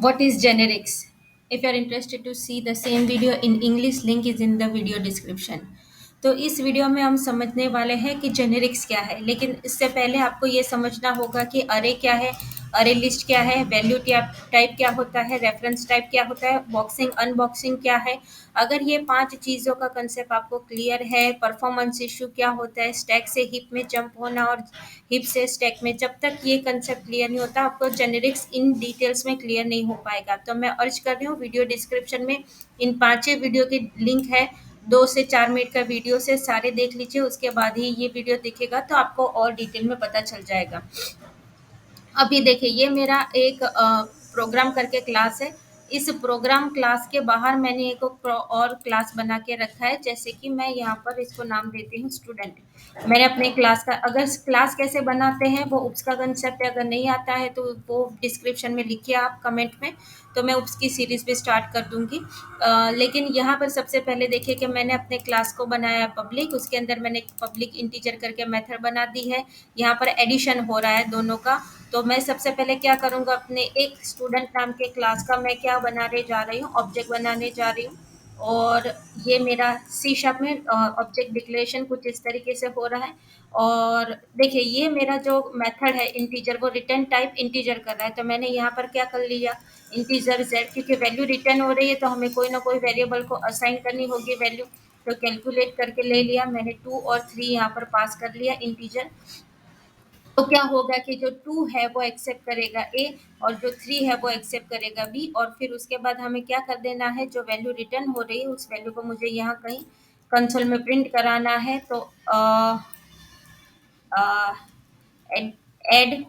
What is generics? If you are interested to see the same video in English, link is in the video description. तो इस video में हम समझने वाले हैं कि जेनेरिक्स क्या है, लेकिन इससे पहले आपको ये समझना होगा कि अरे क्या है, अरे लिस्ट क्या है, वैल्यू टाइप क्या होता है, रेफरेंस टाइप क्या होता है, बॉक्सिंग अनबॉक्सिंग क्या है। अगर ये 5 चीज़ों का कंसेप्ट आपको क्लियर है, परफॉर्मेंस इश्यू क्या होता है, स्टैक से हिप में जंप होना और हिप से स्टैक में, जब तक ये कंसेप्ट क्लियर नहीं होता आपको जेनेरिक्स इन डिटेल्स में क्लियर नहीं हो पाएगा। तो मैं अर्ज कर रही हूँ वीडियो डिस्क्रिप्शन में इन पांचों वीडियो के लिंक है। 2 से 4 मिनट का वीडियो से सारे देख लीजिए, उसके बाद ही ये वीडियो दिखेगा तो आपको और डिटेल में पता चल जाएगा। अभी देखिए ये मेरा एक प्रोग्राम करके क्लास है। इस प्रोग्राम क्लास के बाहर मैंने एक और क्लास बना के रखा है, जैसे कि मैं यहाँ पर इसको नाम देती हूँ स्टूडेंट। मैंने अपने क्लास का, अगर क्लास कैसे बनाते हैं वो उसका कंसेप्ट अगर नहीं आता है तो वो डिस्क्रिप्शन में लिखिए आप कमेंट में, तो मैं उसकी सीरीज भी स्टार्ट कर दूंगी। लेकिन यहाँ पर सबसे पहले देखिए कि मैंने अपने क्लास को बनाया पब्लिक, उसके अंदर मैंने पब्लिक इंटीजर करके मेथड बना दी है। यहाँ पर एडिशन हो रहा है दोनों का। तो मैं सबसे पहले क्या करूँगा, अपने एक स्टूडेंट नाम के क्लास का मैं क्या बनाने जा रही हूँ, ऑब्जेक्ट बनाने जा रही हूँ। और ये मेरा सी शार्प में ऑब्जेक्ट डिक्लेरेशन कुछ इस तरीके से हो रहा है। और देखिए ये मेरा जो मेथड है इंटीजर, वो रिटर्न टाइप इंटीजर कर रहा है। तो मैंने यहाँ पर क्या कर लिया, इंटीजर जेड, क्योंकि वैल्यू रिटर्न हो रही है तो हमें कोई ना कोई वेरिएबल को असाइन करनी होगी वैल्यू। तो कैलकुलेट करके ले लिया मैंने, 2 और 3 यहाँ पर पास कर लिया इंटीजर। तो क्या होगा कि जो 2 है वो एक्सेप्ट करेगा ए, और जो 3 है वो एक्सेप्ट करेगा बी। और फिर उसके बाद हमें क्या कर देना है, जो वैल्यू रिटर्न हो रही है उस वैल्यू को मुझे यहाँ कहीं कंसोल में प्रिंट कराना है। तो एड एड,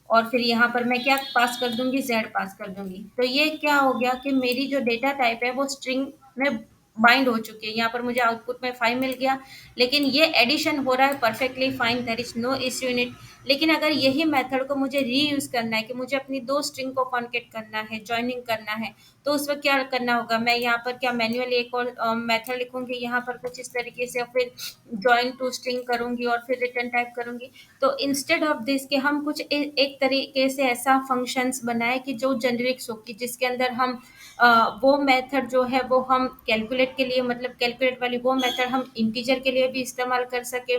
और फिर यहाँ पर मैं क्या पास कर दूंगी, जेड पास कर दूंगी। तो ये क्या हो गया कि मेरी जो डेटा टाइप है वो स्ट्रिंग में बाइंड हो चुकी है। यहाँ पर मुझे आउटपुट में 5 मिल गया, लेकिन ये एडिशन हो रहा है perfectly fine, there is no issue in it. लेकिन अगर यही मेथड को मुझे रीयूज करना है कि मुझे अपनी 2 स्ट्रिंग को कॉन्केट करना है, ज्वाइनिंग करना है, तो उस वक्त क्या करना होगा, मैं यहाँ पर क्या मैन्युअली एक और मेथड लिखूंगी यहाँ पर कुछ इस तरीके से, और फिर ज्वाइन टू स्ट्रिंग करूंगी और फिर रिटर्न टाइप करूंगी। तो इंस्टेड ऑफ दिस कि हम कुछ एक तरीके से ऐसा फंक्शंस बनाए कि जो जेनरिक्स हो, कि जिसके अंदर हम वो मेथड जो है वो हम कैलकुलेट के लिए, मतलब कैलकुलेट वाली वो मेथड हम इंटीजर के लिए भी इस्तेमाल कर सके,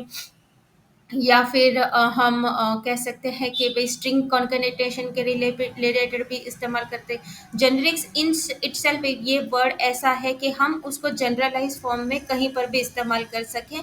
या फिर हम कह सकते हैं कि भाई स्ट्रिंग कॉन्कनेटेशन के रिलेटेड भी इस्तेमाल करते। जेनरिक्स इन इटसेल्फ ये वर्ड ऐसा है कि हम उसको जनरलाइज फॉर्म में कहीं पर भी इस्तेमाल कर सकें,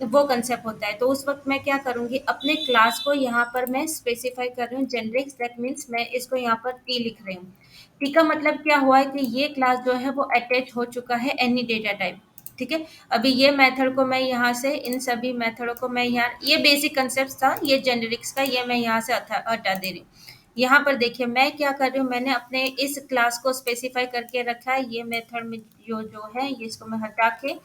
वो कंसेप्ट होता है। तो उस वक्त मैं क्या करूँगी, अपने क्लास को यहाँ पर मैं स्पेसिफाई कर रही हूँ जेनरिक्स, दैट मीन्स मैं इसको यहाँ पर टी लिख रही हूँ। टी का मतलब क्या हुआ है कि ये क्लास जो है वो अटैच हो चुका है एनी डेटा टाइप। ठीक है, अभी ये मेथड को मैं यहाँ से, इन सभी मेथडों को मैं यहाँ, ये बेसिक कंसेप्ट था ये जेनेरिक्स का, ये मैं यहाँ से हटा दे रही हूँ। यहाँ पर देखिए मैं क्या कर रही हूँ, मैंने अपने इस क्लास को स्पेसिफाई करके रखा है। ये मेथड में जो जो है ये इसको मैं हटा के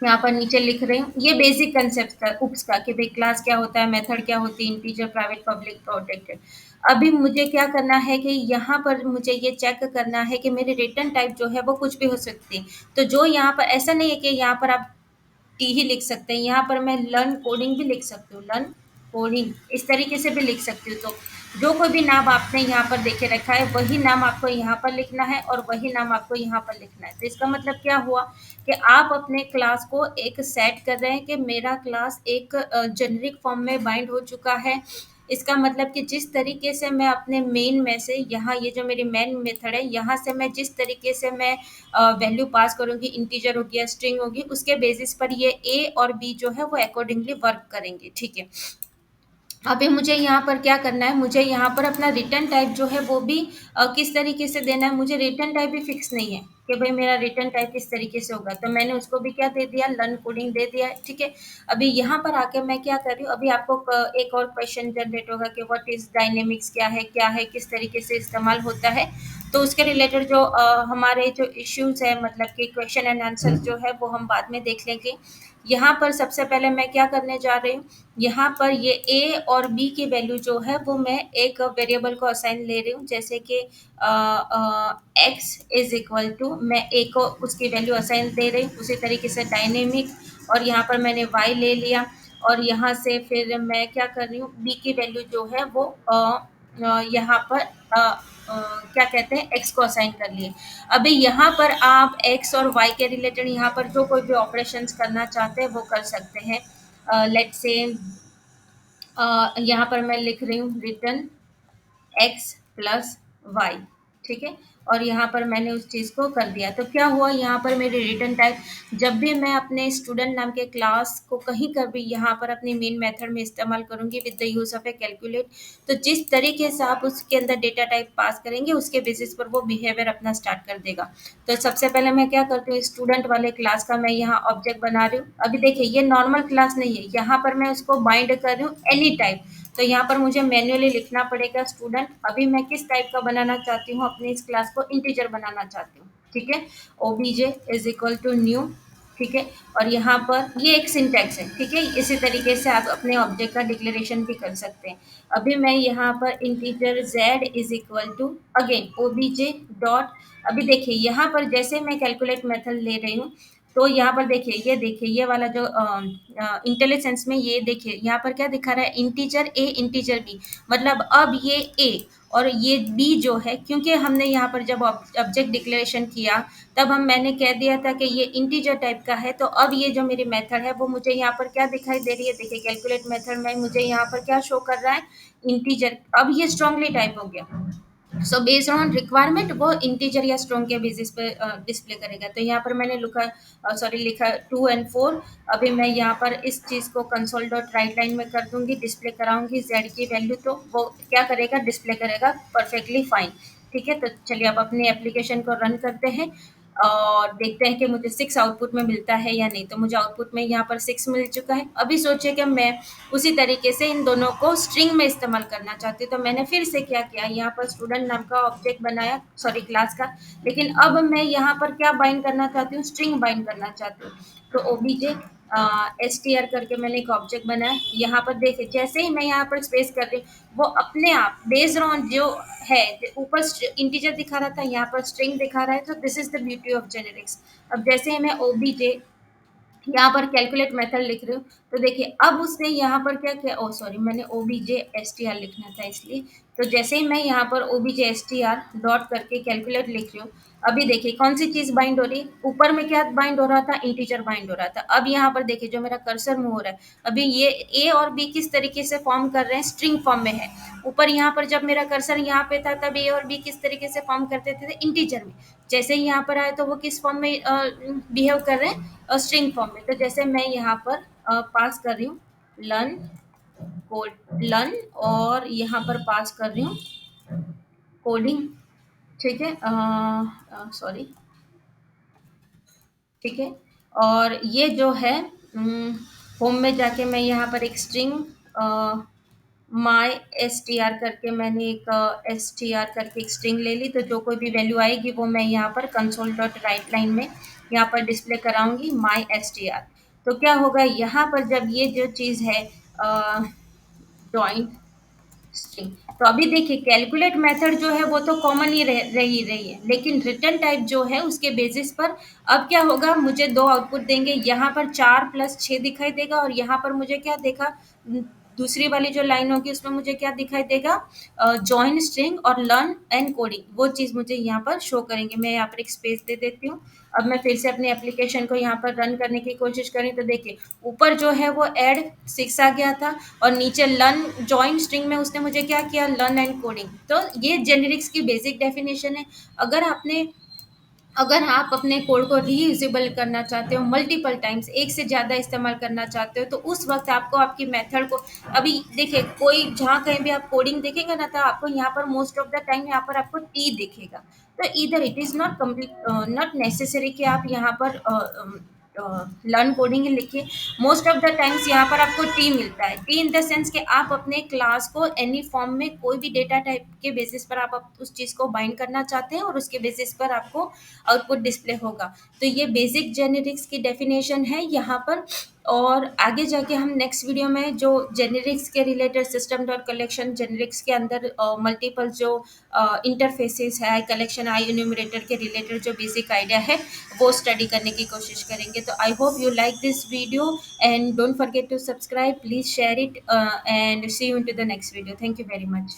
यहाँ पर नीचे लिख रही हूँ। ये बेसिक कंसेप्ट था उप्स का, कि भाई क्लास क्या होता है, मेथड क्या होती है, इंटीजर, प्राइवेट, पब्लिक, प्रोटेक्टेड। अभी मुझे क्या करना है कि यहाँ पर मुझे ये चेक करना है कि मेरी रिटर्न टाइप जो है वो कुछ भी हो सकती है। तो जो यहाँ पर ऐसा नहीं है कि यहाँ पर आप टी ही लिख सकते हैं, यहाँ पर मैं लर्न कोडिंग भी लिख सकती हूँ, लर्न कोडिंग इस तरीके से भी लिख सकती हूँ। तो जो कोई भी नाम आपने यहाँ पर देखे रखा है वही नाम आपको यहाँ पर लिखना है और वही नाम आपको यहाँ पर लिखना है। तो इसका मतलब क्या हुआ कि आप अपने क्लास को एक सेट कर रहे हैं कि मेरा क्लास एक जेनरिक फॉर्म में बाइंड हो चुका है। इसका मतलब कि जिस तरीके से मैं अपने मेन में से, यहाँ ये जो मेरी मेन मेथड है, यहाँ से मैं जिस तरीके से मैं वैल्यू पास करूँगी, इंटीजर होगी या स्ट्रिंग होगी, उसके बेसिस पर ये ए और बी जो है वो अकॉर्डिंगली वर्क करेंगे। ठीक है, अभी मुझे यहाँ पर क्या करना है, मुझे यहाँ पर अपना रिटर्न टाइप जो है वो भी किस तरीके से देना है। मुझे रिटर्न टाइप भी फिक्स नहीं है कि भाई मेरा रिटर्न टाइप किस तरीके से होगा, तो मैंने उसको भी क्या दे दिया, लर्न कोडिंग दे दिया है। ठीक है, अभी यहाँ पर आके मैं क्या कर रही हूँ, अभी आपको एक और क्वेश्चन जनरेट होगा कि व्हाट इज डायनेमिक्स, क्या है, किस तरीके से इस्तेमाल होता है। तो उसके रिलेटेड जो हमारे जो इश्यूज है, मतलब कि क्वेश्चन एंड आंसर जो है वो हम बाद में देख लेंगे। यहाँ पर सबसे पहले मैं क्या करने जा रही हूँ, यहाँ पर ये ए और बी की वैल्यू जो है वो मैं एक वेरिएबल को असाइन ले रही हूँ, जैसे कि एक्स इज इक्वल टू, मैं ए को उसकी वैल्यू असाइन दे रही हूँ। उसी तरीके से डायनेमिक, और यहाँ पर मैंने वाई ले लिया, और यहाँ से फिर मैं क्या कर रही हूँ, बी की वैल्यू जो है वो यहाँ पर क्या कहते हैं एक्स को असाइन कर लिए। अभी यहाँ पर आप एक्स और वाई के रिलेटेड यहाँ पर जो कोई भी ऑपरेशंस करना चाहते हैं वो कर सकते हैं। लेट्स से यहाँ पर मैं लिख रही हूँ रिटर्न एक्स प्लस वाई, ठीक है। और यहाँ पर मैंने उस चीज़ को कर दिया, तो क्या हुआ यहाँ पर मेरे रिटर्न टाइप, जब भी मैं अपने स्टूडेंट नाम के क्लास को कहीं कर भी यहाँ पर अपनी मेन मेथड में इस्तेमाल करूँगी with the use of A calculate, तो जिस तरीके से आप उसके अंदर डेटा टाइप पास करेंगे उसके बेसिस पर वो बिहेवियर अपना स्टार्ट कर देगा। तो सबसे पहले मैं क्या करती हूँ, स्टूडेंट वाले क्लास का मैं यहाँ ऑब्जेक्ट बना रही हूँ। अभी देखिए ये नॉर्मल क्लास नहीं है, यहाँ पर मैं उसको बाइंड कर रही हूँ एनी टाइप। तो यहाँ पर मुझे मैन्युअली लिखना पड़ेगा स्टूडेंट, अभी मैं किस टाइप का बनाना चाहती हूँ, अपनी इस क्लास को इंटीजर बनाना चाहती हूँ, ठीक है। OBJ is equal to new, ठीक है। और यहाँ पर ये एक सिंटैक्स है, ठीक है। इसी तरीके से आप अपने ऑब्जेक्ट का डिक्लेरेशन भी कर सकते हैं। अभी मैं यहाँ पर integer z is equal to again OBJ dot, अभी देखिए यहाँ पर जैसे मैं कैलकुलेट मेथड ले रही हूँ, तो यहाँ पर देखिए ये वाला जो इंटेलिजेंस में ये देखिए यहाँ पर क्या दिखा रहा है, इंटीजर ए इंटीजर बी, मतलब अब ये ए और ये बी जो है, क्योंकि हमने यहाँ पर जब ऑब्जेक्ट डिक्लेरेशन किया तब मैंने कह दिया था कि ये इंटीजर टाइप का है, तो अब ये जो मेरी मेथड है वो मुझे यहाँ पर क्या दिखाई दे रही है, देखिए कैलकुलेट मेथड में मुझे यहाँ पर क्या शो कर रहा है, इंटीजर। अब ये स्ट्रांगली टाइप हो गया, सो बेस्ड ऑन रिक्वायरमेंट वो इंटीजर या स्ट्रॉन्ग के बेसिस पे डिस्प्ले करेगा। तो यहाँ पर मैंने लिखा 2 and 4। अभी मैं यहाँ पर इस चीज़ को कंसोल डॉट राइट लाइन में कर दूंगी, डिस्प्ले कराऊंगी जेड की वैल्यू, तो वो क्या करेगा, डिस्प्ले करेगा परफेक्टली फाइन, ठीक है। तो चलिए अब अपनी एप्लीकेशन को रन करते हैं और देखते हैं कि मुझे 6 आउटपुट में मिलता है या नहीं। तो मुझे आउटपुट में यहाँ पर 6 मिल चुका है। अभी सोचिए कि मैं उसी तरीके से इन दोनों को स्ट्रिंग में इस्तेमाल करना चाहती हूँ, तो मैंने फिर से क्या किया, यहाँ पर स्टूडेंट नाम का ऑब्जेक्ट बनाया, सॉरी क्लास का, लेकिन अब मैं यहाँ पर क्या बाइंड करना चाहती हूँ, स्ट्रिंग बाइंड करना चाहती हूँ। तो ओबीजे str करके मैंने एक ऑब्जेक्ट बनाया। यहाँ पर देखिए जैसे ही मैं यहाँ पर स्पेस कर रही हूँ वो अपने आप बेस्ड ऑन जो है, ऊपर इंटीजर दिखा रहा था यहाँ पर स्ट्रिंग दिखा रहा है। तो this is the beauty of generics. अब जैसे ही मैं ओबीजे यहाँ पर कैलकुलेट मेथड लिख रही हूँ, तो देखिए अब उसने यहाँ पर क्या किया, ओ सॉरी मैंने ओबीजे एसटीआर लिखना था इसलिए। तो जैसे ही मैं यहाँ पर ओबीजे एसटीआर डॉट करके कैलकुलेट लिख रही हूँ, अभी देखिए कौन सी चीज बाइंड हो रही है, ऊपर में क्या बाइंड हो रहा था, इंटीजर बाइंड हो रहा था। अब यहाँ पर देखिए जो मेरा कर्सर मूव हो रहा है, अभी ये ए और बी किस तरीके से फॉर्म कर रहे हैं, स्ट्रिंग फॉर्म में है। ऊपर यहाँ पर जब मेरा कर्सर यहाँ पे था तब ए और बी किस तरीके से फॉर्म करते थे, इंटीजर में। जैसे ही यहाँ पर आए तो वो किस फॉर्म में बिहेव कर रहे हैं, स्ट्रिंग फॉर्म में। तो जैसे मैं यहाँ पर पास कर रही हूँ लर्न कोड लर्न, और यहाँ पर पास कर रही हूँ कोडिंग, ठीक है, सॉरी, ठीक है। और ये जो है होम में जाके मैं यहाँ पर एक स्ट्रिंग माई एस टी आर करके मैंने एक एस टी आर करके एक स्ट्रिंग ले ली, तो जो कोई भी वैल्यू आएगी वो मैं यहाँ पर कंसोल डॉट राइट लाइन में यहाँ पर डिस्प्ले कराऊंगी माई एस टी आर। तो क्या होगा यहाँ पर जब ये जो चीज़ है जॉइंट स्ट्रिंग, तो अभी देखिए कैलकुलेट मेथड जो है वो तो कॉमन ही रही है, लेकिन रिटर्न टाइप जो है उसके बेसिस पर अब क्या होगा, मुझे दो आउटपुट देंगे, यहाँ पर 4 + 6 दिखाई देगा और यहाँ पर मुझे क्या देखा, दूसरी वाली जो लाइन होगी उसमें मुझे क्या दिखाई देगा, जॉइन स्ट्रिंग और लर्न एंड कोडिंग, वो चीज़ मुझे यहाँ पर शो करेंगे। मैं यहाँ पर एक स्पेस दे देती हूँ। अब मैं फिर से अपनी एप्लीकेशन को यहाँ पर रन करने की कोशिश करी, तो देखिए ऊपर जो है वो एड 6 आ गया था और नीचे लर्न जॉइन स्ट्रिंग में उसने मुझे क्या किया, लर्न एंड कोडिंग। तो ये जेनेरिक्स की बेसिक डेफिनेशन है। अगर आप अपने कोड को रीयूजेबल करना चाहते हो, मल्टीपल टाइम्स एक से ज़्यादा इस्तेमाल करना चाहते हो, तो उस वक्त आपको आपकी मेथड को, अभी देखिए कोई जहाँ कहीं भी आप कोडिंग देखेंगे ना, तो आपको यहाँ पर मोस्ट ऑफ द टाइम यहाँ पर आपको टी दिखेगा। तो इधर it is not complete, not necessary कि आप यहाँ पर लर्न कोडिंग ही लिखिए। मोस्ट ऑफ द टाइम्स यहाँ पर आपको टी मिलता है, टी इन द सेंस कि आप अपने क्लास को एनी फॉर्म में कोई भी डेटा टाइप के बेसिस पर आप उस चीज़ को बाइंड करना चाहते हैं और उसके बेसिस पर आपको आउटपुट डिस्प्ले होगा। तो ये बेसिक जेनेरिक्स की डेफिनेशन है यहाँ पर। और आगे जाके हम नेक्स्ट वीडियो में जो जेनेरिक्स के related system dot collection generics के अंदर मल्टीपल जो इंटरफेसेस है, आई कलेक्शन आई इन्यूमरेटर के रिलेटेड जो बेसिक आइडिया है वो स्टडी करने की कोशिश करेंगे। तो I hope you like this video and don't forget to subscribe, please share it and see you in to the next video. Thank you very much.